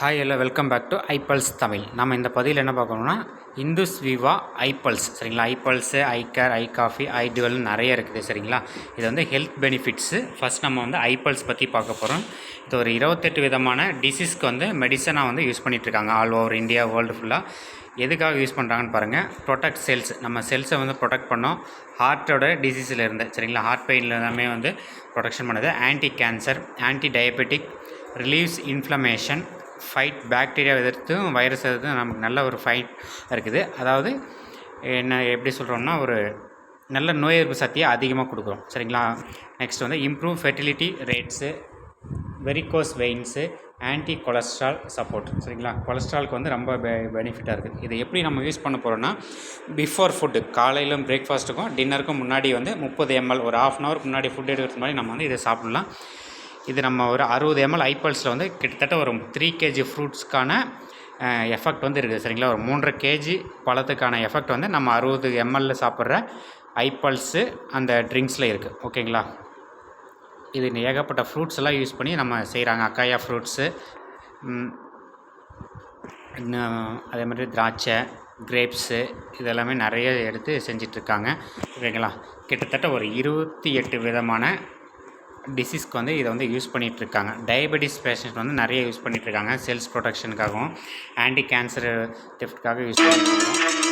Hi hello welcome back to ஐபல்ஸ் தமிழ். நம்ம இந்த பதிவில் என்ன பார்க்கணும்னா இந்துஸ் விவா ஐபல்ஸ் சரிங்களா. ஐபல்ஸு, ஐகேர், ஐ காஃபி, ஐ டுவெல்னு நிறைய இருக்குது சரிங்களா. இது வந்து ஹெல்த் பெனிஃபிட்ஸு. ஃபஸ்ட் நம்ம வந்து ஐபல்ஸ் பற்றி பார்க்க போகிறோம். இது ஒரு 28 விதமான டிசீஸ்க்கு வந்து மெடிசனாக வந்து யூஸ் பண்ணிகிட்ருக்காங்க ஆல் ஓவர் இந்தியா, வேர்ல்டு ஃபுல்லாக. எதுக்காக யூஸ் பண்ணுறாங்கன்னு பாருங்கள். ப்ரொடெக்ட் செல்ஸ், நம்ம செல்ஸை வந்து ப்ரொடெக்ட் பண்ணோம் ஹார்ட்டோட டிசீஸில் இருந்து சரிங்களா. ஹார்ட் பெயினில் எல்லாமே வந்து ப்ரொடெக்ஷன் பண்ணுது. Anti cancer, anti diabetic, relieves inflammation, fight bacteria எதிர்த்தும் வைரஸ் எதிர்த்தும் நமக்கு நல்ல ஒரு ஃபைட் இருக்குது. அதாவது என்ன எப்படி சொல்கிறோம்னா ஒரு நல்ல நோய் எதிர்ப்பு சக்தியை அதிகமாக கொடுக்குறோம் சரிங்களா. நெக்ஸ்ட் வந்து improve fertility rates, varicose veins, anti cholesterol support சரிங்களா. கொலஸ்ட்ராலுக்கு வந்து ரொம்ப பெனிஃபிட்டாக இருக்குது. இதை எப்படி நம்ம யூஸ் பண்ண போகிறோன்னா பிஃபோர் ஃபுட்டு, காலையிலும் பிரேக்ஃபாஸ்ட்டுக்கும் டின்னருக்கும் முன்னாடி வந்து 30 ml ஒரு ½ hour முன்னாடி ஃபுட் எடுக்கிறது மாதிரி நம்ம வந்து இதை சாப்பிட்லாம். இது நம்ம ஒரு 60 ml ஐபல்ஸில் வந்து கிட்டத்தட்ட ஒரு 3 kg ஃப்ரூட்ஸ்க்கான எஃபெக்ட் வந்து இருக்குது சரிங்களா. ஒரு 3.5 kg பழத்துக்கான எஃபெக்ட் வந்து நம்ம 60 ml சாப்பிட்ற ஐபல்ஸு அந்த ட்ரிங்க்ஸில் இருக்குது ஓகேங்களா. இது ஏகப்பட்ட ஃப்ரூட்ஸ் எல்லாம் யூஸ் பண்ணி நம்ம செய்கிறாங்க. அக்காயா ஃப்ரூட்ஸு, அதே மாதிரி திராட்சை, கிரேப்ஸு, இதெல்லாமே நிறைய எடுத்து செஞ்சிட்ருக்காங்க ஓகேங்களா. கிட்டத்தட்ட ஒரு 28 விதமான டிசீஸ்க்கு வந்து இதை வந்து யூஸ் பண்ணிகிட்ருக்காங்க. டயபெட்டிஸ் பேஷண்ட் வந்து நிறைய யூஸ் பண்ணிகிட்ருக்காங்க. செல்ஸ் ப்ரொடெக்ஷனுக்காகவும் ஆன்டி கேன்சர் டெஃப்ட்காக யூஸ் பண்ணிட்டுருக்கோம்.